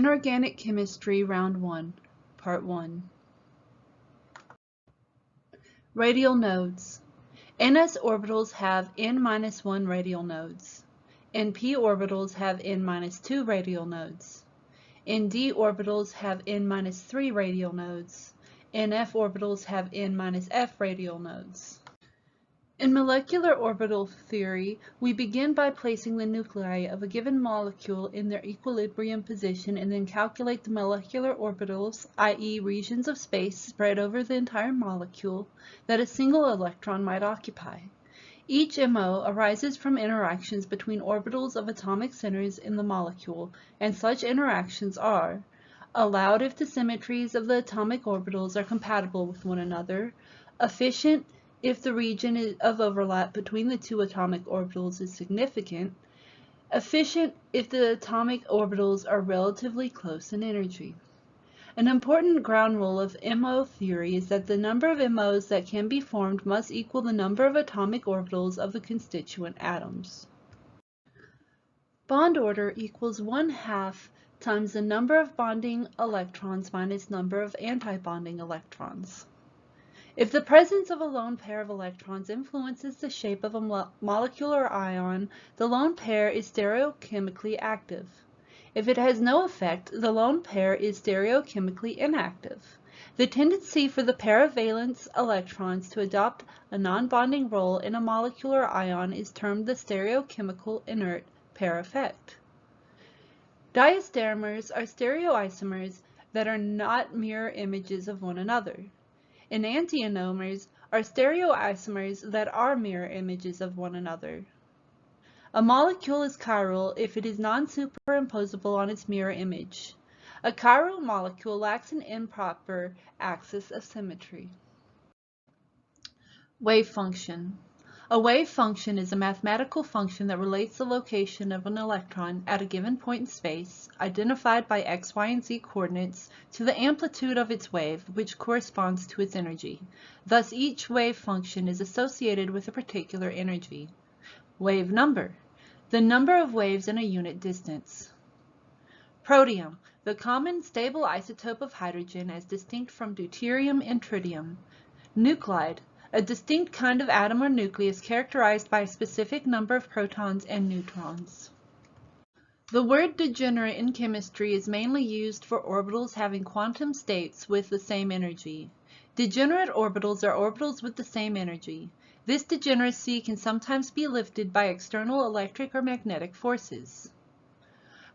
Inorganic Chemistry Round 1, Part 1. Radial nodes. NS orbitals have n-1 radial nodes. NP orbitals have n-2 radial nodes. ND orbitals have n-3 radial nodes. NF orbitals have n-f radial nodes. In molecular orbital theory, we begin by placing the nuclei of a given molecule in their equilibrium position and then calculate the molecular orbitals, i.e. regions of space spread over the entire molecule, that a single electron might occupy. Each MO arises from interactions between orbitals of atomic centers in the molecule, and such interactions are allowed if the symmetries of the atomic orbitals are compatible with one another, efficient if the region of overlap between the two atomic orbitals is significant, efficient if the atomic orbitals are relatively close in energy. An important ground rule of MO theory is that the number of MOs that can be formed must equal the number of atomic orbitals of the constituent atoms. Bond order equals 1/2 times the number of bonding electrons minus number of anti-bonding electrons. If the presence of a lone pair of electrons influences the shape of a molecular ion, the lone pair is stereochemically active. If it has no effect, the lone pair is stereochemically inactive. The tendency for the pair of valence electrons to adopt a non-bonding role in a molecular ion is termed the stereochemical inert pair effect. Diastereomers are stereoisomers that are not mirror images of one another. Enantiomers are stereoisomers that are mirror images of one another. A molecule is chiral if it is non-superimposable on its mirror image. A chiral molecule lacks an improper axis of symmetry. Wave function. A wave function is a mathematical function that relates the location of an electron at a given point in space, identified by x, y, and z coordinates, to the amplitude of its wave, which corresponds to its energy. Thus, each wave function is associated with a particular energy. Wave number. The number of waves in a unit distance. Protium. The common stable isotope of hydrogen as distinct from deuterium and tritium. Nuclide. A distinct kind of atom or nucleus characterized by a specific number of protons and neutrons. The word degenerate in chemistry is mainly used for orbitals having quantum states with the same energy. Degenerate orbitals are orbitals with the same energy. This degeneracy can sometimes be lifted by external electric or magnetic forces.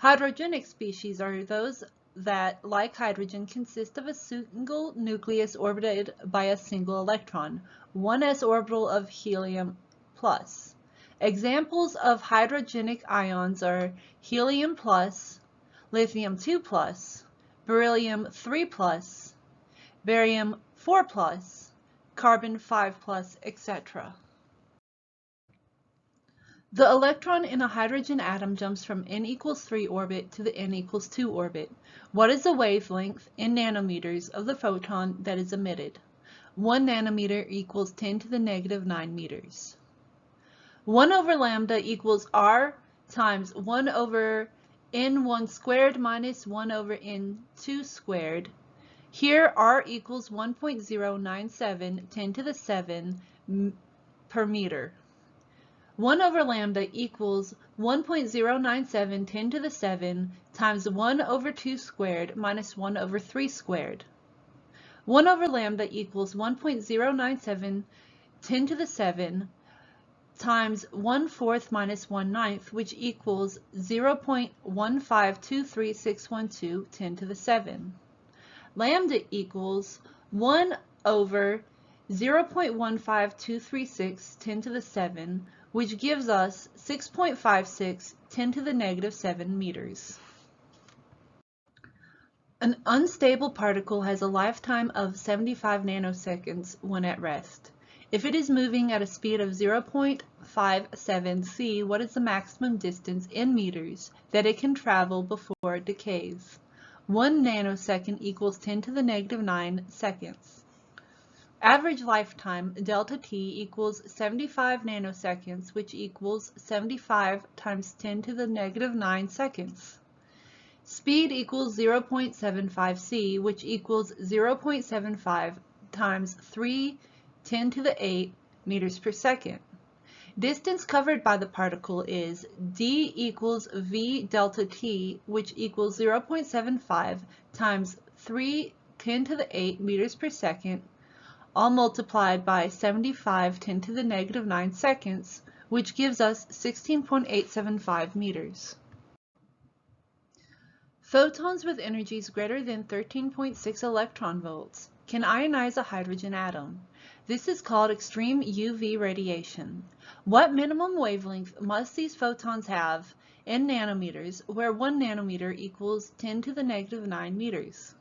Hydrogenic species are those that, like hydrogen, consist of a single nucleus orbited by a single electron, one s orbital of helium plus. Examples of hydrogenic ions are helium plus, lithium 2 plus, beryllium 3 plus, barium 4 plus, carbon 5 plus, etc. The electron in a hydrogen atom jumps from n equals 3 orbit to the n equals 2 orbit. What is the wavelength in nanometers of the photon that is emitted? 1 nanometer equals 10 to the negative 9 meters. 1 over lambda equals r times 1 over n1 squared minus 1 over n2 squared. Here r equals 1.097 10 to the 7 per meter. 1 over lambda equals 1.097 10 to the 7 times 1 over 2 squared minus 1 over 3 squared. 1 over lambda equals 1.097 10 to the 7 times 1/4 minus 1/9, which equals 0.1523612 10 to the 7. Lambda equals 1 over 0.15236 10 to the 7, which gives us 6.56 10 to the negative 7 meters. An unstable particle has a lifetime of 75 nanoseconds when at rest. If it is moving at a speed of 0.57 c, what is the maximum distance in meters that it can travel before it decays? 1 nanosecond equals 10 to the negative 9 seconds. Average lifetime, delta t, equals 75 nanoseconds, which equals 75 times 10 to the negative 9 seconds. Speed equals 0.75 c, which equals 0.75 times 3 × 10⁸ meters per second. Distance covered by the particle is d equals v delta t, which equals 0.75 times 3 × 10⁸ meters per second, all multiplied by 75 × 10⁻⁹ seconds, which gives us 16.875 meters. Photons with energies greater than 13.6 electron volts can ionize a hydrogen atom. This is called extreme UV radiation. What minimum wavelength must these photons have in nanometers, where 1 nanometer equals 10⁻⁹ meters?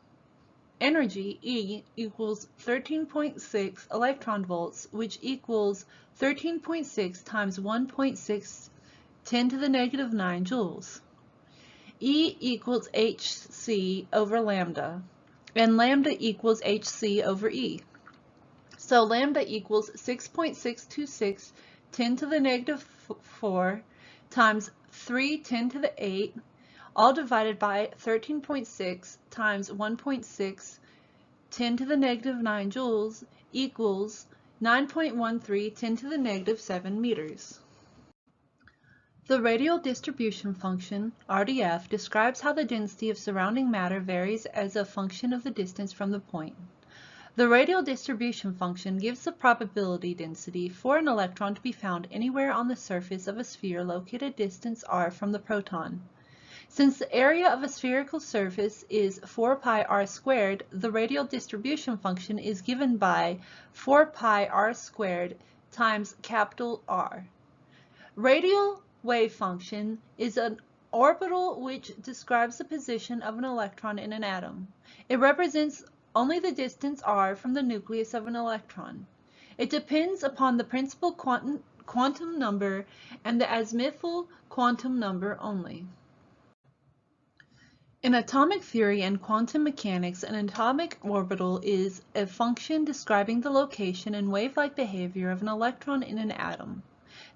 Energy, E, equals 13.6 electron volts, which equals 13.6 times 1.6 10⁻⁹ joules. E equals hc over lambda, and lambda equals hc over E. So lambda equals 6.626 10⁻⁴ times 3 × 10⁸, all divided by 13.6 times 1.6 10⁻⁹ joules equals 9.13 10⁻⁷ meters. The radial distribution function, RDF, describes how the density of surrounding matter varies as a function of the distance from the point. The radial distribution function gives the probability density for an electron to be found anywhere on the surface of a sphere located distance r from the proton. Since the area of a spherical surface is 4 pi r squared, the radial distribution function is given by 4 pi r squared times capital R. Radial wave function is an orbital which describes the position of an electron in an atom. It represents only the distance r from the nucleus of an electron. It depends upon the principal quantum number and the azimuthal quantum number only. In atomic theory and quantum mechanics, an atomic orbital is a function describing the location and wave-like behavior of an electron in an atom.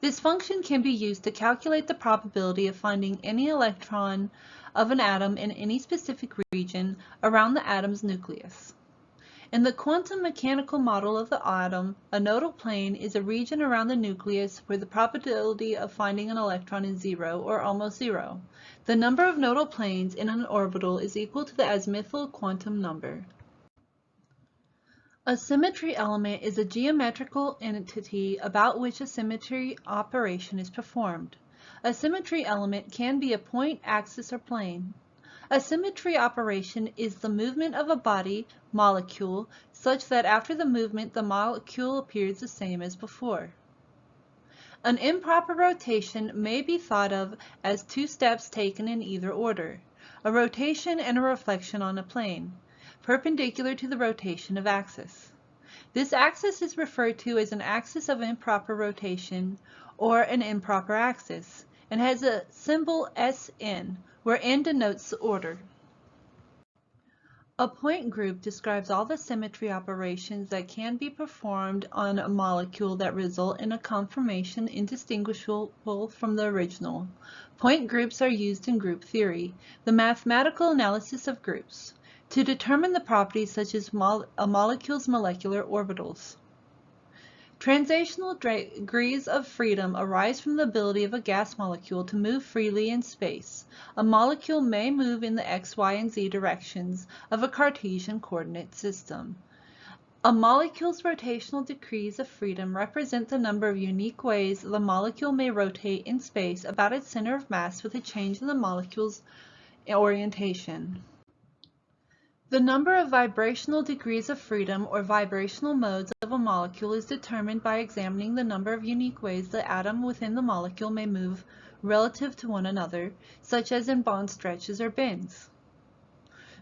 This function can be used to calculate the probability of finding any electron of an atom in any specific region around the atom's nucleus. In the quantum mechanical model of the atom, a nodal plane is a region around the nucleus where the probability of finding an electron is 0 or almost 0. The number of nodal planes in an orbital is equal to the azimuthal quantum number. A symmetry element is a geometrical entity about which a symmetry operation is performed. A symmetry element can be a point, axis, or plane. A symmetry operation is the movement of a body molecule such that after the movement the molecule appears the same as before. An improper rotation may be thought of as two steps taken in either order, a rotation and a reflection on a plane, perpendicular to the rotation of axis. This axis is referred to as an axis of improper rotation or an improper axis, and has a symbol Sn, where n denotes the order. A point group describes all the symmetry operations that can be performed on a molecule that result in a conformation indistinguishable from the original. Point groups are used in group theory, the mathematical analysis of groups, to determine the properties such as a molecule's molecular orbitals. Translational degrees of freedom arise from the ability of a gas molecule to move freely in space. A molecule may move in the x, y, and z directions of a Cartesian coordinate system. A molecule's rotational degrees of freedom represent the number of unique ways the molecule may rotate in space about its center of mass with a change in the molecule's orientation. The number of vibrational degrees of freedom or vibrational modes of a molecule is determined by examining the number of unique ways the atom within the molecule may move relative to one another, such as in bond stretches or bends.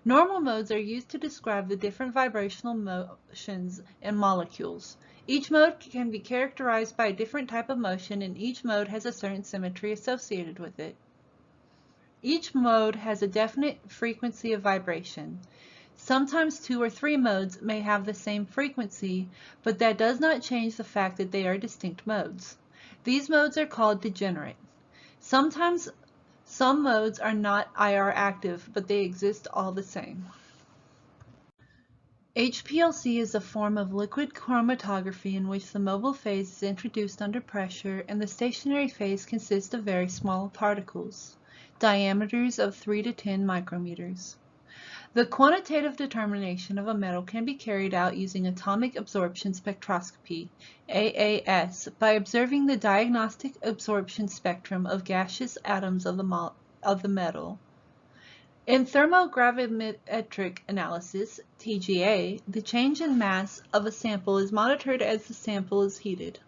Normal modes are used to describe the different vibrational motions in molecules. Each mode can be characterized by a different type of motion, and each mode has a certain symmetry associated with it. Each mode has a definite frequency of vibration. Sometimes 2 or 3 modes may have the same frequency, but that does not change the fact that they are distinct modes. These modes are called degenerate. Sometimes Some modes are not IR active, but they exist all the same. HPLC is a form of liquid chromatography in which the mobile phase is introduced under pressure and the stationary phase consists of very small particles, diameters of 3 to 10 micrometers. The quantitative determination of a metal can be carried out using atomic absorption spectroscopy, AAS, by observing the diagnostic absorption spectrum of gaseous atoms of the metal. In thermogravimetric analysis, TGA, the change in mass of a sample is monitored as the sample is heated.